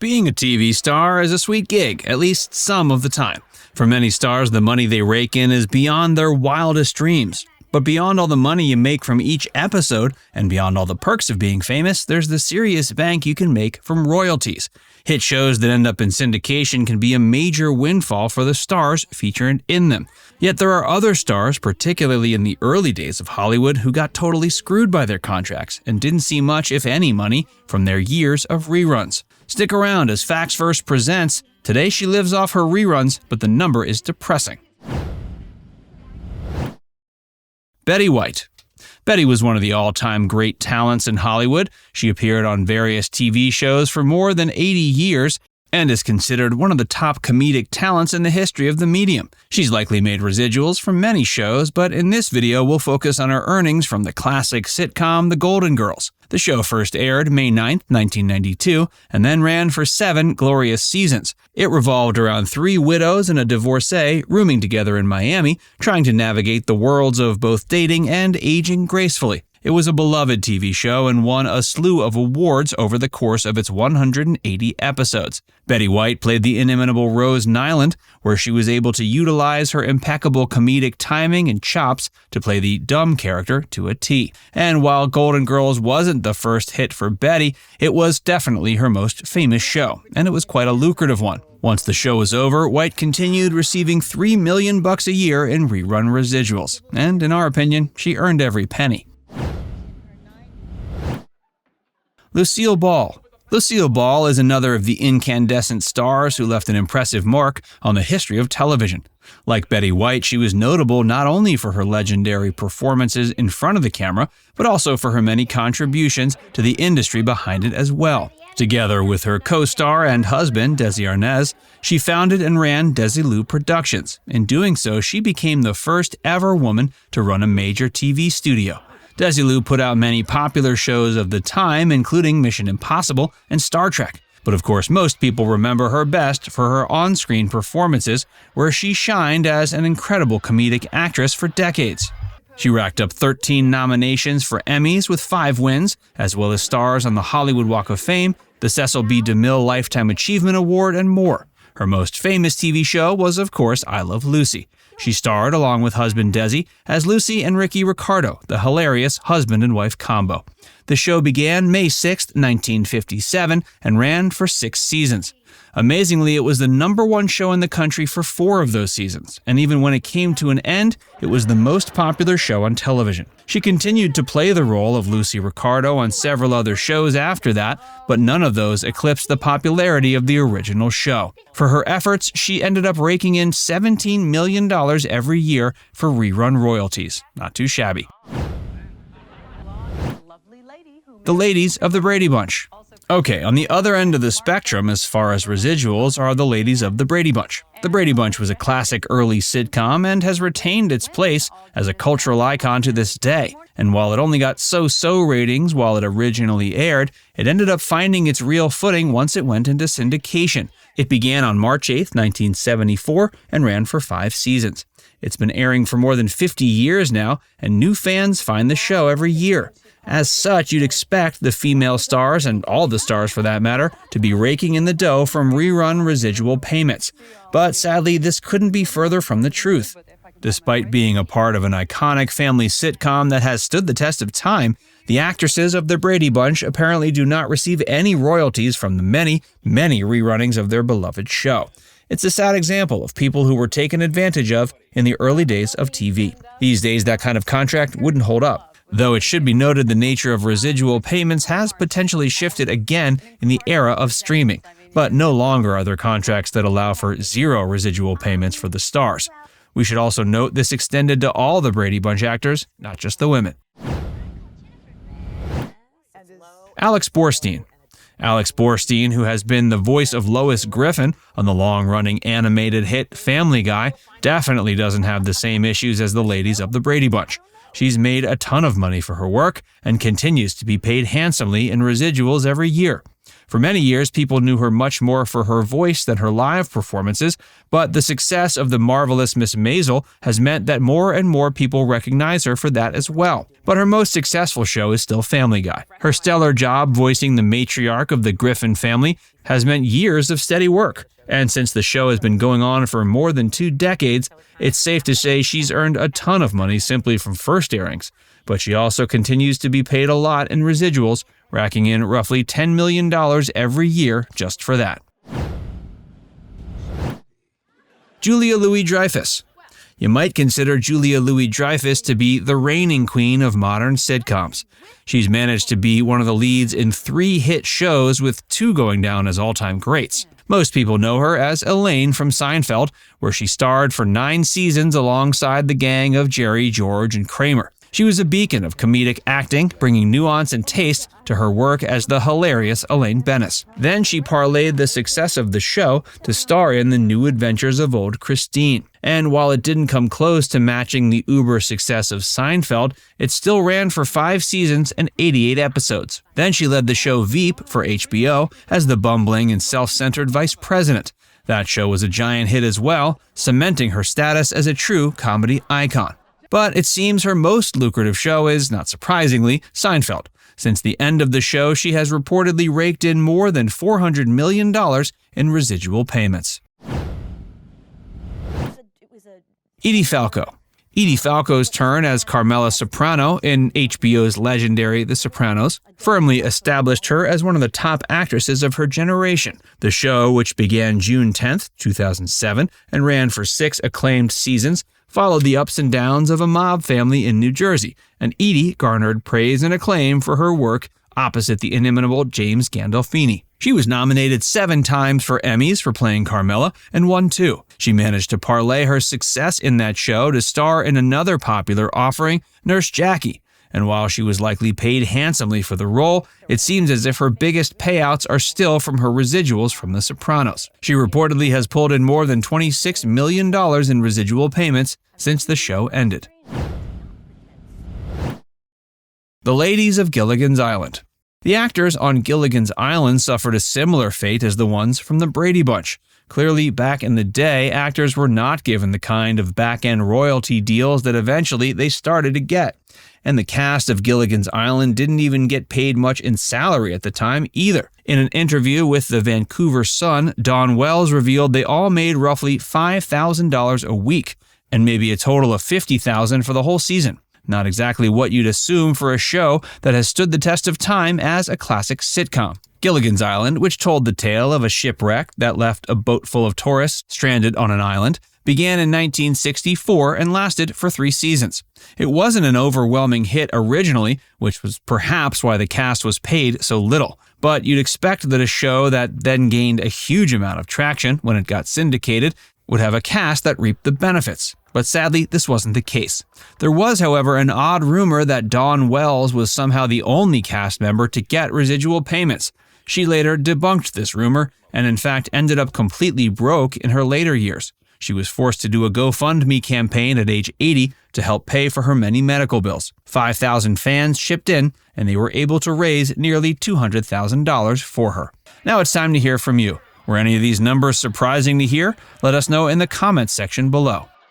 Being a TV star is a sweet gig, at least some of the time. For many stars, the money they rake in is beyond their wildest dreams. But beyond all the money you make from each episode, and beyond all the perks of being famous, there's the serious bank you can make from royalties. Hit shows that end up in syndication can be a major windfall for the stars featured in them. Yet there are other stars, particularly in the early days of Hollywood, who got totally screwed by their contracts and didn't see much, if any, money from their years of reruns. Stick around as Facts First presents. Today she lives off her reruns, but the number is depressing. Betty White. Betty was one of the all-time great talents in Hollywood. She appeared on various TV shows for more than 80 years and is considered one of the top comedic talents in the history of the medium. She's likely made residuals from many shows, but in this video we'll focus on her earnings from the classic sitcom The Golden Girls. The show first aired May 9, 1992, and then ran for 7 glorious seasons. It revolved around 3 widows and a divorcee rooming together in Miami, trying to navigate the worlds of both dating and aging gracefully. It was a beloved TV show and won a slew of awards over the course of its 180 episodes. Betty White played the inimitable Rose Nyland, where she was able to utilize her impeccable comedic timing and chops to play the dumb character to a T. And while Golden Girls wasn't the first hit for Betty, it was definitely her most famous show, and it was quite a lucrative one. Once the show was over, White continued receiving $3 million a year in rerun residuals, and in our opinion, she earned every penny. Lucille Ball. Lucille Ball is another of the incandescent stars who left an impressive mark on the history of television. Like Betty White, she was notable not only for her legendary performances in front of the camera, but also for her many contributions to the industry behind it as well. Together with her co-star and husband, Desi Arnaz, she founded and ran Desilu Productions. In doing so, she became the first ever woman to run a major TV studio. Desilu put out many popular shows of the time, including Mission Impossible and Star Trek. But of course, most people remember her best for her on-screen performances, where she shined as an incredible comedic actress for decades. She racked up 13 nominations for Emmys with 5 wins, as well as stars on the Hollywood Walk of Fame, the Cecil B. DeMille Lifetime Achievement Award, and more. Her most famous TV show was, of course, I Love Lucy. She starred, along with husband Desi, as Lucy and Ricky Ricardo, the hilarious husband and wife combo. The show began May 6, 1957, and ran for 6 seasons. Amazingly, it was the #1 show in the country for 4 of those seasons, and even when it came to an end, it was the most popular show on television. She continued to play the role of Lucy Ricardo on several other shows after that, but none of those eclipsed the popularity of the original show. For her efforts, she ended up raking in $17 million every year for rerun royalties. Not too shabby. The ladies of the Brady Bunch. Okay, on the other end of the spectrum as far as residuals are the ladies of the Brady Bunch. The Brady Bunch was a classic early sitcom and has retained its place as a cultural icon to this day. And while it only got so-so ratings while it originally aired, it ended up finding its real footing once it went into syndication. It began on March 8, 1974 and ran for 5 seasons. It's been airing for more than 50 years now, and new fans find the show every year. As such, you'd expect the female stars, and all the stars for that matter, to be raking in the dough from rerun residual payments. But sadly, this couldn't be further from the truth. Despite being a part of an iconic family sitcom that has stood the test of time, the actresses of the Brady Bunch apparently do not receive any royalties from the many rerunnings of their beloved show. It's a sad example of people who were taken advantage of in the early days of TV. These days, that kind of contract wouldn't hold up. Though it should be noted the nature of residual payments has potentially shifted again in the era of streaming, but no longer are there contracts that allow for 0 residual payments for the stars. We should also note this extended to all the Brady Bunch actors, not just the women. Alex Borstein. Alex Borstein, who has been the voice of Lois Griffin on the long-running animated hit Family Guy, definitely doesn't have the same issues as the ladies of the Brady Bunch. She's made a ton of money for her work and continues to be paid handsomely in residuals every year. For many years, people knew her much more for her voice than her live performances, but the success of The Marvelous Miss Maisel has meant that more and more people recognize her for that as well. But her most successful show is still Family Guy. Her stellar job voicing the matriarch of the Griffin family has meant years of steady work. And since the show has been going on for more than 2 decades, it's safe to say she's earned a ton of money simply from first airings. But she also continues to be paid a lot in residuals, racking in roughly $10 million every year just for that. Julia Louis-Dreyfus. You might consider Julia Louis-Dreyfus to be the reigning queen of modern sitcoms. She's managed to be one of the leads in 3 hit shows, with 2 going down as all-time greats. Most people know her as Elaine from Seinfeld, where she starred for 9 seasons alongside the gang of Jerry, George, and Kramer. She was a beacon of comedic acting, bringing nuance and taste to her work as the hilarious Elaine Bennis. Then she parlayed the success of the show to star in The New Adventures of Old Christine. And while it didn't come close to matching the uber success of Seinfeld, it still ran for 5 seasons and 88 episodes. Then she led the show Veep for HBO as the bumbling and self-centered vice president. That show was a giant hit as well, cementing her status as a true comedy icon. But it seems her most lucrative show is, not surprisingly, Seinfeld. Since the end of the show, she has reportedly raked in more than $400 million in residual payments. Edie Falco. Edie Falco's turn as Carmela Soprano in HBO's legendary The Sopranos firmly established her as one of the top actresses of her generation. The show, which began June 10, 2007, and ran for 6 acclaimed seasons, followed the ups and downs of a mob family in New Jersey, and Edie garnered praise and acclaim for her work opposite the inimitable James Gandolfini. She was nominated 7 times for Emmys for playing Carmela and won 2. She managed to parlay her success in that show to star in another popular offering, Nurse Jackie. And while she was likely paid handsomely for the role, it seems as if her biggest payouts are still from her residuals from The Sopranos. She reportedly has pulled in more than $26 million in residual payments since the show ended. The Ladies of Gilligan's Island. The actors on Gilligan's Island suffered a similar fate as the ones from the Brady Bunch. Clearly, back in the day, actors were not given the kind of back-end royalty deals that eventually they started to get. And the cast of Gilligan's Island didn't even get paid much in salary at the time either. In an interview with the Vancouver Sun, Dawn Wells revealed they all made roughly $5,000 a week, and maybe a total of $50,000 for the whole season. Not exactly what you'd assume for a show that has stood the test of time as a classic sitcom. Gilligan's Island, which told the tale of a shipwreck that left a boat full of tourists stranded on an island, began in 1964 and lasted for 3 seasons. It wasn't an overwhelming hit originally, which was perhaps why the cast was paid so little. But you'd expect that a show that then gained a huge amount of traction when it got syndicated would have a cast that reaped the benefits. But sadly, this wasn't the case. There was, however, an odd rumor that Dawn Wells was somehow the only cast member to get residual payments. She later debunked this rumor and in fact ended up completely broke in her later years. She was forced to do a GoFundMe campaign at age 80 to help pay for her many medical bills. 5,000 fans chipped in, and they were able to raise nearly $200,000 for her. Now it's time to hear from you. Were any of these numbers surprising to hear? Let us know in the comments section below.